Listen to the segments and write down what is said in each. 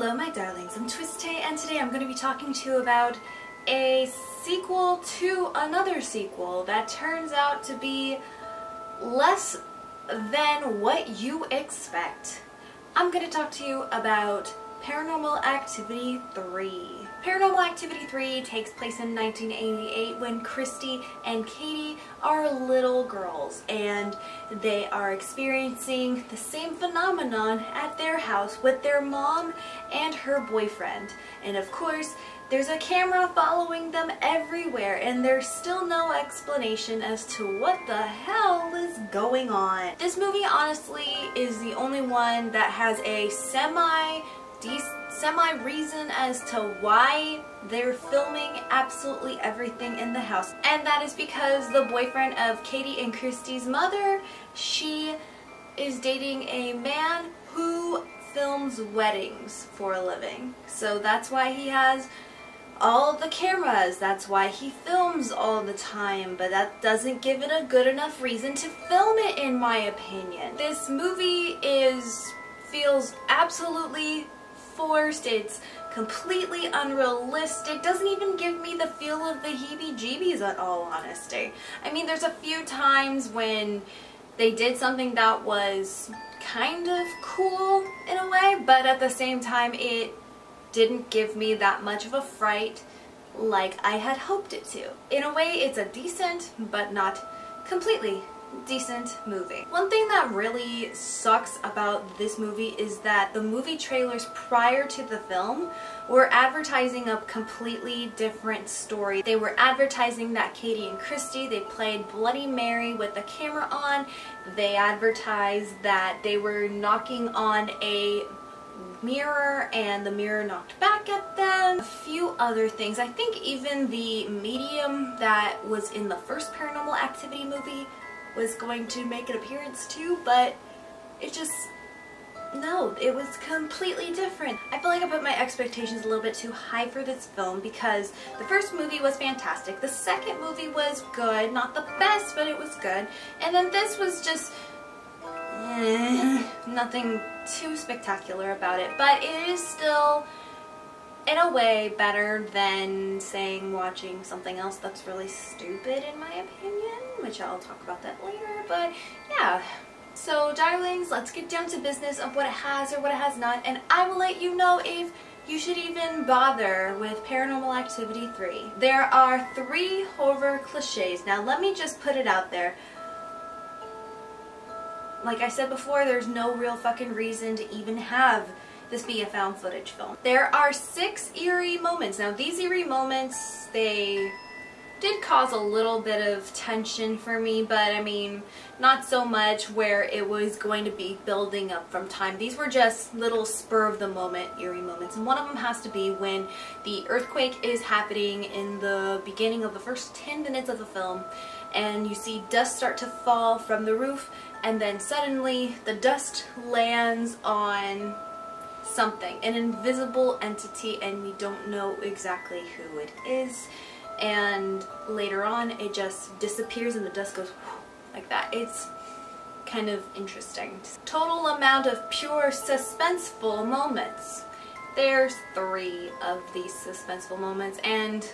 Hello my darlings, I'm TwisTay and today I'm going to be talking to you about a sequel to another sequel that turns out to be less than what you expect. I'm going to talk to you about Paranormal Activity 3. Paranormal Activity 3 takes place in 1988 when Christy and Katie are little girls and they are experiencing the same phenomenon at their house with their mom and her boyfriend. And of course, there's a camera following them everywhere and there's still no explanation as to what the hell is going on. This movie honestly is the only one that has a semi-reason as to why they're filming absolutely everything in the house. And that is because the boyfriend of Katie and Christy's mother, she is dating a man who films weddings for a living. So that's why he has all the cameras, that's why he films all the time, but that doesn't give it a good enough reason to film it in my opinion. This movie feels absolutely forced, it's completely unrealistic, doesn't even give me the feel of the heebie-jeebies in all honesty. I mean, there's a few times when they did something that was kind of cool in a way, but at the same time it didn't give me that much of a fright like I had hoped it to. In a way, it's a decent, but not completely decent movie. One thing that really sucks about this movie is that the movie trailers prior to the film were advertising a completely different story. They were advertising that Katie and Christy, they played Bloody Mary with the camera on. They advertised that they were knocking on a mirror and the mirror knocked back at them. A few other things. I think even the medium that was in the first Paranormal Activity movie was going to make an appearance too, but it just, no, it was completely different. I feel like I put my expectations a little bit too high for this film because the first movie was fantastic. The second movie was good, not the best, but it was good. And then this was just nothing too spectacular about it, but it is still in a way better than saying watching something else that's really stupid in my opinion, which I'll talk about that later. But yeah, so darlings, let's get down to business of what it has or what it has not, and I will let you know if you should even bother with Paranormal Activity 3. There are 3 horror cliches. Now let me just put it out there. Like I said before, there's no real fucking reason to even have this be a found footage film. There are 6 eerie moments. Now these eerie moments, they did cause a little bit of tension for me, but I mean, not so much where it was going to be building up from time. These were just little spur of the moment eerie moments, and one of them has to be when the earthquake is happening in the beginning of the first 10 minutes of the film, and you see dust start to fall from the roof, and then suddenly the dust lands on something, an invisible entity, and we don't know exactly who it is, and later on it just disappears and the dust goes like that. It's kind of interesting. Total amount of pure suspenseful moments. There's 3 of these suspenseful moments, and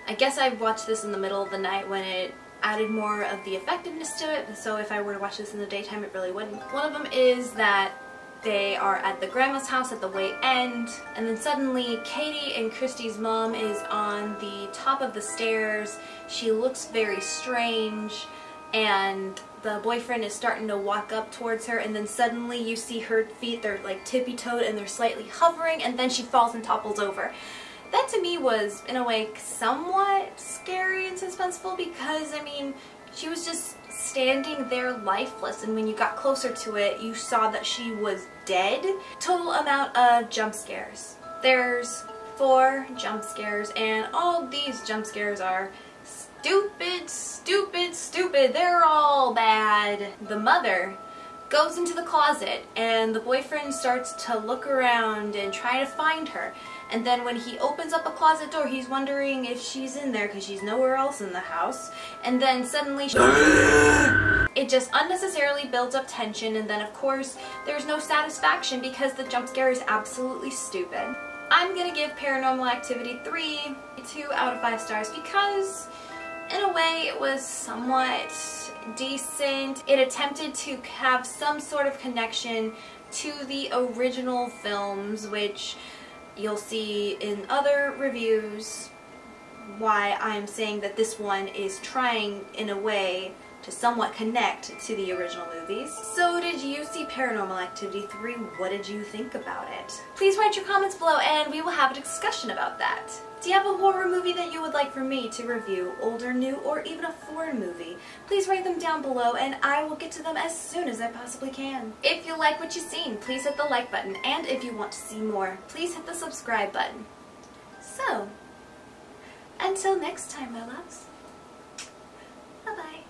I guess I watched this in the middle of the night when it added more of the effectiveness to it, so if I were to watch this in the daytime it really wouldn't. One of them is that they are at the grandma's house at the way end, and then suddenly Katie and Christy's mom is on the top of the stairs. She looks very strange, and the boyfriend is starting to walk up towards her, and then suddenly you see her feet, they're like tippy-toed and they're slightly hovering, and then she falls and topples over. That to me was, in a way, somewhat scary and suspenseful because, I mean, she was just standing there lifeless, and when you got closer to it, you saw that she was dead. Total amount of jump scares. There's 4 jump scares, and all these jump scares are stupid, stupid, stupid. They're all bad. The mother goes into the closet, and the boyfriend starts to look around and try to find her. And then when he opens up a closet door, he's wondering if she's in there because she's nowhere else in the house. And then suddenly It just unnecessarily builds up tension, and then of course there's no satisfaction because the jump scare is absolutely stupid. I'm gonna give Paranormal Activity 3 2 out of 5 stars because in a way it was somewhat decent. It attempted to have some sort of connection to the original films, which you'll see in other reviews why I'm saying that this one is trying in a way to somewhat connect to the original movies. So did you see Paranormal Activity 3? What did you think about it? Please write your comments below and we will have a discussion about that. Do you have a horror movie that you would like for me to review, old or new, or even a foreign movie? Please write them down below and I will get to them as soon as I possibly can. If you like what you've seen, please hit the like button, and if you want to see more, please hit the subscribe button. So, until next time, my loves, bye-bye.